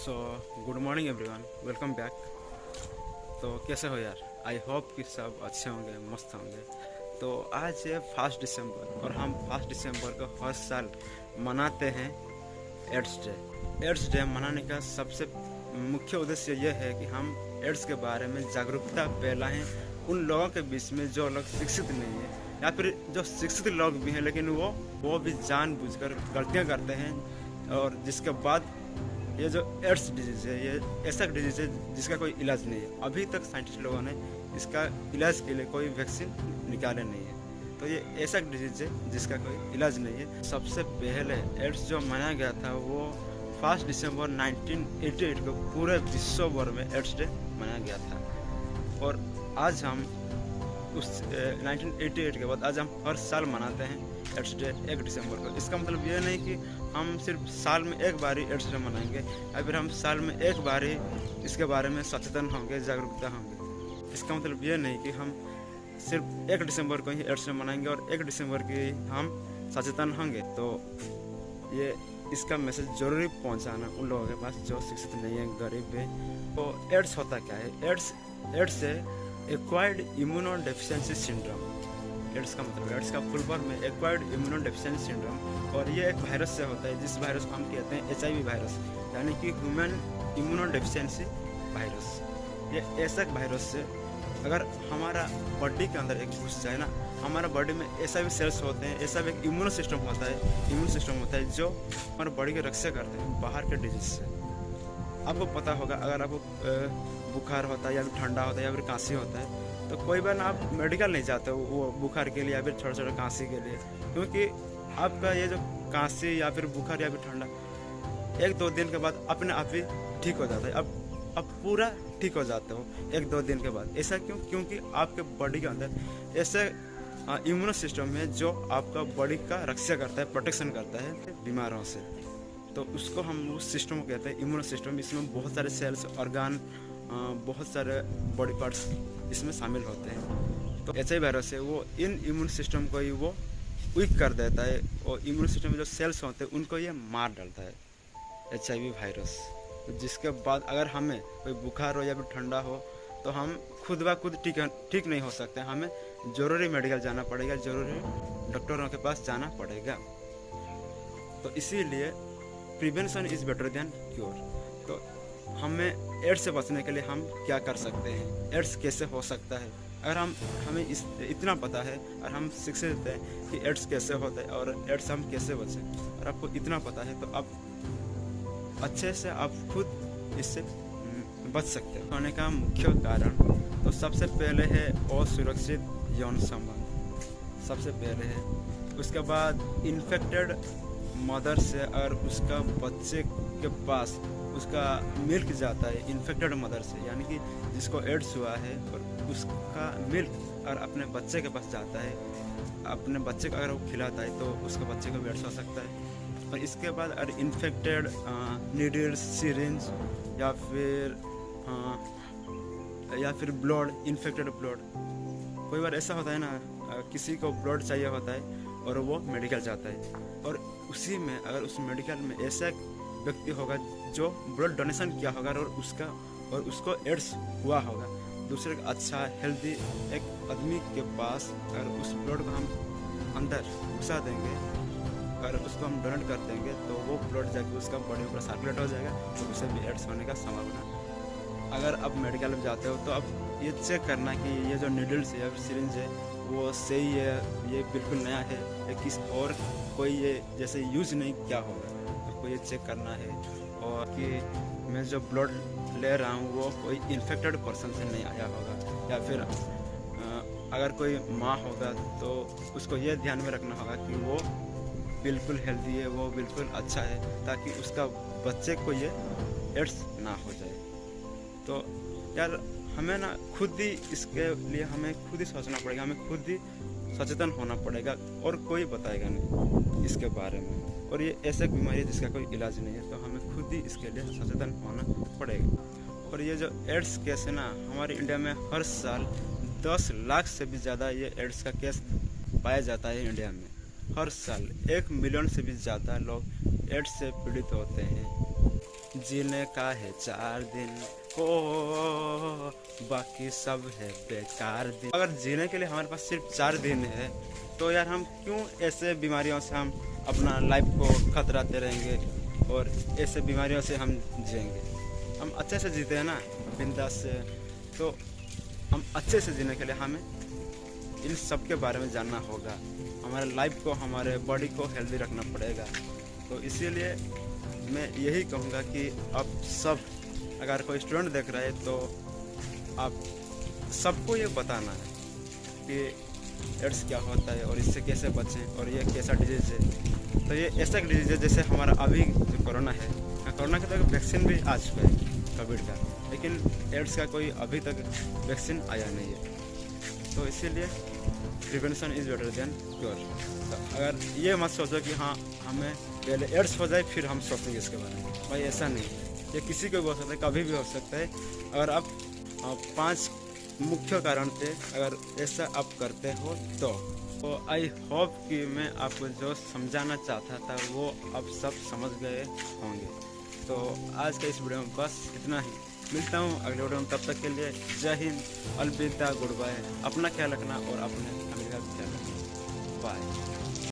So good morning everyone, welcome back. तो कैसे हो यार? आई होप कि सब अच्छे होंगे, मस्त होंगे। तो आज है 1 दिसंबर और हम 1 दिसंबर को हर साल मनाते हैं एड्स डे। एड्स डे मनाने का सबसे मुख्य उद्देश्य यह है कि हम एड्स के बारे में जागरूकता फैलाएं उन लोगों के बीच में जो लोग शिक्षित नहीं है, या फिर जो शिक्षित लोग भी हैं लेकिन वो भी जानबूझकर गलतियां करते हैं। और जिसके बाद ये जो एड्स डिजीज़ है, ये ऐसा डिजीज़ है जिसका कोई इलाज नहीं है। अभी तक साइंटिस्ट लोगों ने इसका इलाज के लिए कोई वैक्सीन निकाले नहीं है। तो ये ऐसा डिजीज़ है जिसका कोई इलाज नहीं है। सबसे पहले एड्स जो मनाया गया था वो 1 दिसंबर 1988 को पूरे विश्व भर में एड्स डे मनाया गया था। और आज हम उस 1988 के बाद आज हम हर साल मनाते हैं एड्स डे 1 दिसंबर को। इसका मतलब ये नहीं कि हम सिर्फ साल में एक बार ही एड्स डे मनाएंगे, या फिर हम साल में एक बार ही इसके बारे में सचेतन होंगे, जागरूकता होंगे। इसका मतलब ये नहीं कि हम सिर्फ 1 दिसंबर को ही एड्स डे मनाएंगे और 1 दिसंबर की हम सचेतन होंगे। तो ये इसका मैसेज जरूरी पहुंचाना उन लोगों के पास जो शिक्षित नहीं है, गरीब है। तो एड्स होता क्या है? एड्स है एक्वायर्ड इम्यूनोडेफिशिएंसी सिंड्रोम। एड्स का मतलब, एड्स का फुल फॉर्म है एक्वायर्ड इम्यूनोडेफिशिएंसी सिंड्रोम। और ये एक वायरस से होता है, जिस वायरस को हम कहते हैं HIV वायरस, यानी कि ह्यूमन इम्यूनोडेफिशिएंसी वायरस। ये ऐसा वायरस से अगर हमारा बॉडी के अंदर एक घुस जाए ना, हमारा बॉडी में ऐसा भी सेल्स होते हैं, ऐसा भी एक इम्यून सिस्टम होता है जो हमारे बॉडी की रक्षा करते हैं बाहर के डिजीज से। आपको पता होगा, अगर आपको बुखार होता है या फिर ठंडा होता है या फिर खांसी होता है, तो कोई बार आप मेडिकल नहीं जाते हो वो बुखार के लिए या फिर छोटे छोटे खांसी के लिए, क्योंकि आपका ये जो खांसी या फिर बुखार या फिर ठंडा 1-2 दिन के बाद अपने आप ही ठीक हो जाता है। अब पूरा ठीक हो जाते हो 1-2 दिन के बाद। ऐसा क्यों? क्योंकि आपके बॉडी के अंदर ऐसे इम्यून सिस्टम है जो आपका बॉडी का रक्षा करता है, प्रोटेक्शन करता है बीमारों से। तो उसको हम उस सिस्टम को कहते हैं इम्यून सिस्टम। इसमें बहुत सारे सेल्स, ऑर्गन, बहुत सारे बॉडी पार्ट्स इसमें शामिल होते हैं। तो HIV वायरस है वो इन इम्यून सिस्टम को ही वो वीक कर देता है, और इम्यून सिस्टम में जो सेल्स होते हैं उनको ये मार डालता है, HIV वायरस। तो जिसके बाद अगर हमें कोई बुखार हो या फिर ठंडा हो तो हम खुद ब खुद ठीक नहीं हो सकते, हमें ज़रूरी मेडिकल जाना पड़ेगा, ज़रूरी डॉक्टरों के पास जाना पड़ेगा। तो इसीलिए prevention is better than cure. तो हमें एड्स से बचने के लिए हम क्या कर सकते हैं, एड्स कैसे हो सकता है? अगर हमें इतना पता है और हम शिक्षित हैं कि एड्स कैसे होता है और एड्स हम कैसे बचें, और आपको इतना पता है तो आप अच्छे से आप खुद इससे बच सकते हैं। होने का मुख्य कारण तो सबसे पहले है असुरक्षित यौन संबंध, सबसे पहले है। उसके बाद इन्फेक्टेड मदर से अगर उसका बच्चे के पास उसका मिल्क जाता है इन्फेक्टेड मदर से, यानी कि जिसको एड्स हुआ है और उसका मिल्क और अपने बच्चे के पास जाता है, अपने बच्चे को अगर वो खिलाता है तो उसके बच्चे को भी एड्स हो सकता है। और इसके बाद अगर इन्फेक्टेड नीडल्स, सिरिंज या फिर ब्लड, इन्फेक्टेड ब्लड। कोई बार ऐसा होता है ना, किसी को ब्लड चाहिए होता है और वो मेडिकल जाता है, और उसी में अगर उस मेडिकल में ऐसा व्यक्ति होगा जो ब्लड डोनेशन किया होगा और उसको एड्स हुआ होगा, दूसरे अच्छा हेल्दी एक आदमी के पास अगर उस ब्लड को हम अंदर घुसा देंगे, अगर उसको हम डोनेट कर देंगे तो वो ब्लड जाके उसका बॉडी पर सर्कुलेट हो जाएगा, तो उसे भी एड्स होने का संभावना। अगर आप मेडिकल में जाते हो तो आप ये चेक करना कि ये जो नीडल्स या सिरिंज है वो सही है, ये बिल्कुल नया है, या किस और कोई ये जैसे यूज नहीं किया होगा, आपको ये चेक करना है। और कि मैं जो ब्लड ले रहा हूँ वो कोई इन्फेक्टेड पर्सन से नहीं आया होगा, या फिर अगर कोई माँ होगा तो उसको ये ध्यान में रखना होगा कि वो बिल्कुल हेल्दी है, वो बिल्कुल अच्छा है, ताकि उसका बच्चे को ये एड्स ना हो जाए। तो यार हमें ना खुद ही इसके लिए हमें खुद ही सोचना पड़ेगा, हमें खुद ही सचेतन होना पड़ेगा, और कोई बताएगा नहीं इसके बारे में। और ये ऐसा बीमारी है जिसका कोई इलाज नहीं है, तो हमें खुद ही इसके लिए सचेतन होना पड़ेगा। और ये जो एड्स केस है ना, हमारे इंडिया में हर साल 10 लाख से भी ज़्यादा ये एड्स का केस पाया जाता है इंडिया में। हर साल 1 मिलियन से भी ज़्यादा लोग एड्स से पीड़ित होते हैं। जीने का है 4 दिन, ओ बाकी सब है बेकार दिन। अगर जीने के लिए हमारे पास सिर्फ 4 दिन है तो यार हम क्यों ऐसे बीमारियों से हम अपना लाइफ को खतराते रहेंगे और ऐसे बीमारियों से हम जिएंगे। हम अच्छे से जीते हैं ना बिंदास से, तो हम अच्छे से जीने के लिए हमें इन सब के बारे में जानना होगा। हमारे लाइफ को, हमारे बॉडी को हेल्दी रखना पड़ेगा। तो इसीलिए मैं यही कहूँगा कि आप सब, अगर कोई स्टूडेंट देख रहा है तो आप सबको ये बताना है कि एड्स क्या होता है और इससे कैसे बचें और ये कैसा डिजीज़ है। तो ये ऐसा डिजीज़ है जैसे हमारा अभी जो कोरोना है, कोरोना का तो वैक्सीन भी आ चुका है कोविड का, लेकिन एड्स का कोई अभी तक वैक्सीन आया नहीं है। तो इसीलिए prevention is better than cure. तो अगर ये मत सोचो कि हाँ हमें पहले एड्स हो जाए फिर हम सोचेंगे इसके बारे में, भाई ऐसा नहीं है। ये किसी को भी हो सकता है, कभी भी हो सकता है। अगर आप 5 मुख्य कारण थे, अगर ऐसा आप करते हो तो आई होप कि मैं आपको जो समझाना चाहता था वो आप सब समझ गए होंगे। तो आज के इस वीडियो में बस इतना ही। मिलता हूँ अगले वीडियो में, तब तक के लिए जय हिंद, अलविदा, गुड बाय। अपना ख्याल रखना और अपने फैमिली का ख्याल रखना। बाय।